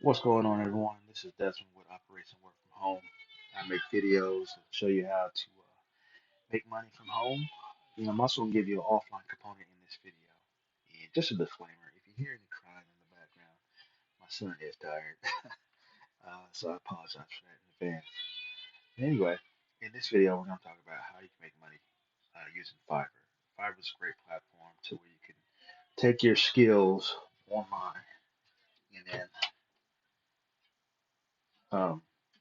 What's going on, everyone? This is Desmond with Operation Work from Home. I make videos to show you how to make money from home. I'm also going to give you an offline component in this video. And just a disclaimer, if you hear any crying in the background, my son is tired. So I apologize for that in advance. Anyway, in this video, we're going to talk about how you can make money using Fiverr. Fiverr is a great platform to where you can take your skills online and then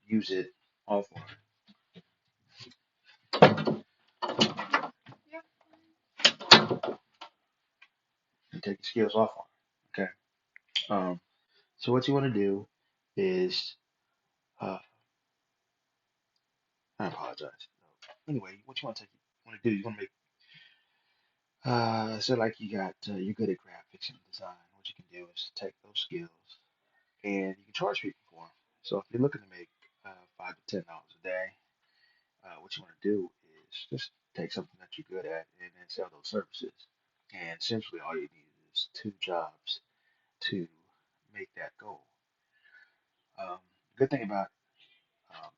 use it offline. And take your skills offline. Okay. Um, so what you want to do is, I apologize. Anyway, what you want to do, you want to make, so like you're good at graphics and design. What you can do is take those skills and you can charge people for them. So if you're looking to make $5 to $10 a day, what you want to do is just take something that you're good at and then sell those services. And essentially, all you need is two jobs to make that goal. Um, good thing about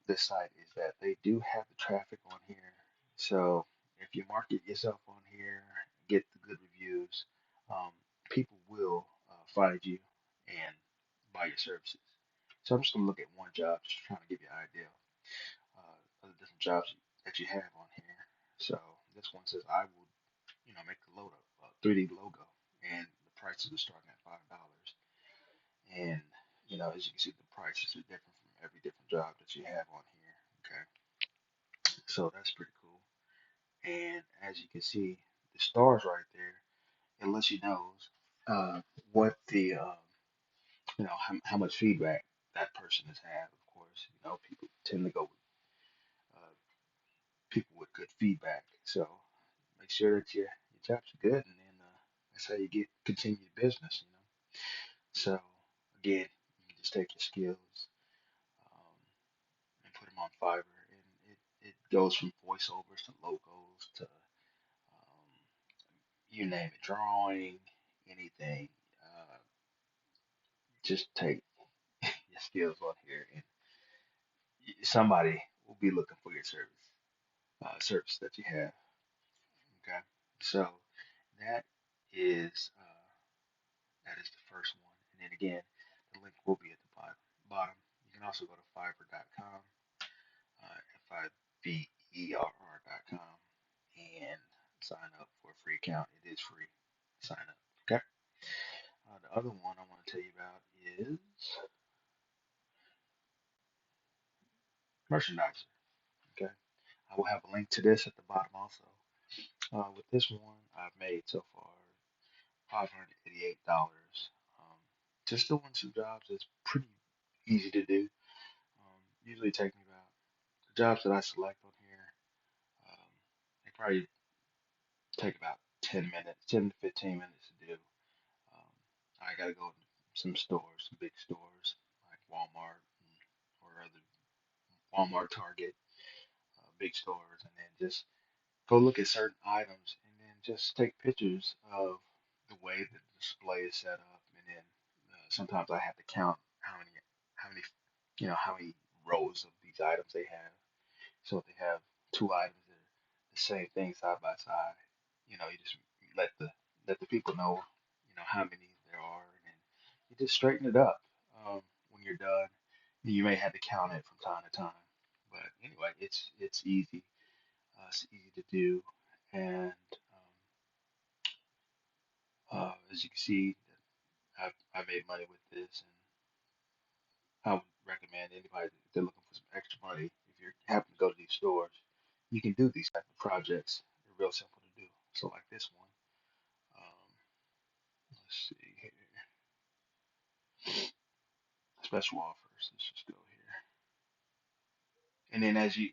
this site is that they do have the traffic on here. So if you market yourself on here, get the good reviews, um, people will find you and buy your services. So I'm just going to look at one job, just trying to give you an idea of the different jobs that you have on here. So this one says I will, make the logo, 3D logo, and the prices are starting at $5. And as you can see, the prices are different from every different job that you have on here. Okay, so that's pretty cool. And as you can see, the stars right there, it lets you know what the how much feedback that person has had. Of course, people tend to go with people with good feedback. So make sure that your jobs are good, and then that's how you get continue your business. So again, you can just take your skills um, and put them on Fiverr, and it goes from voiceovers to logos to you name it, drawing, anything. Uh, just take your skills on here, and somebody will be looking for your service that you have. Okay, so that is uh, that is the first one, and then again, the link will be at the bottom. You can also go to Fiverr.com, Fiverr.com, and sign up for a free account. It is free. Sign up. Okay. The other one I want to tell you about is merchandiser. Okay. I will have a link to this at the bottom also. With this one, I've made so far $588. Just doing some jobs that's pretty easy to do. Usually take me about the jobs that I select on here. Um, they probably take about 10 minutes, 10 to 15 minutes to do. Um, I gotta go to some stores, some big stores like Walmart or other Walmart, Target, big stores, and then just go look at certain items and then just take pictures of the way that the display is set up. And then sometimes I have to count how many, how many rows of these items they have. So if they have two items that are the same thing side by side, you just let the people know, how many there are, and then you just straighten it up. When you're done, you may have to count it from time to time. But anyway, it's easy. It's easy to do, and as you can see, I made money with this, and I would recommend anybody if they're looking for some extra money. If you happen to go to these stores, you can do these type of projects. They're real simple to do. So like this one, um, let's see here, special offers. Let's just go here, and then as you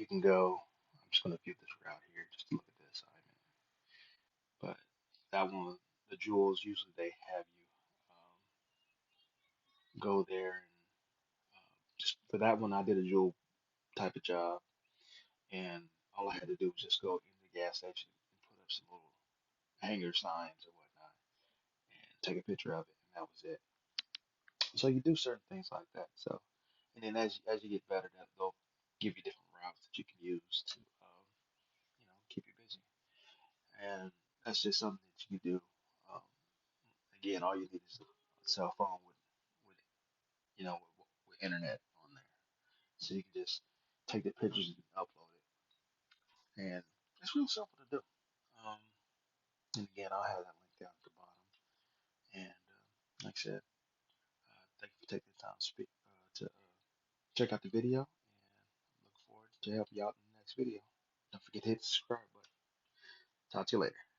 can go. I'm just gonna view this route here just to look at the assignment. But that one, the jewels, usually they have you go there and just for that one, I did a jewel type of job, and all I had to do was just go in the gas station and put up some little hanger signs or whatnot, and take a picture of it, and that was it. So you do certain things like that. So, and then as you get better, that they'll give you different routes that you can use to keep you busy. And that's just something that you can do. Um, Again, all you need is a cell phone with with internet on there, so you can just take the pictures and upload it, and it's real simple to do. Um, and again, I'll have that link down at the bottom. And like I said, thank you for taking the time to speak to check out the video, and look forward to help you out in the next video. Don't forget to hit the subscribe button. Talk to you later.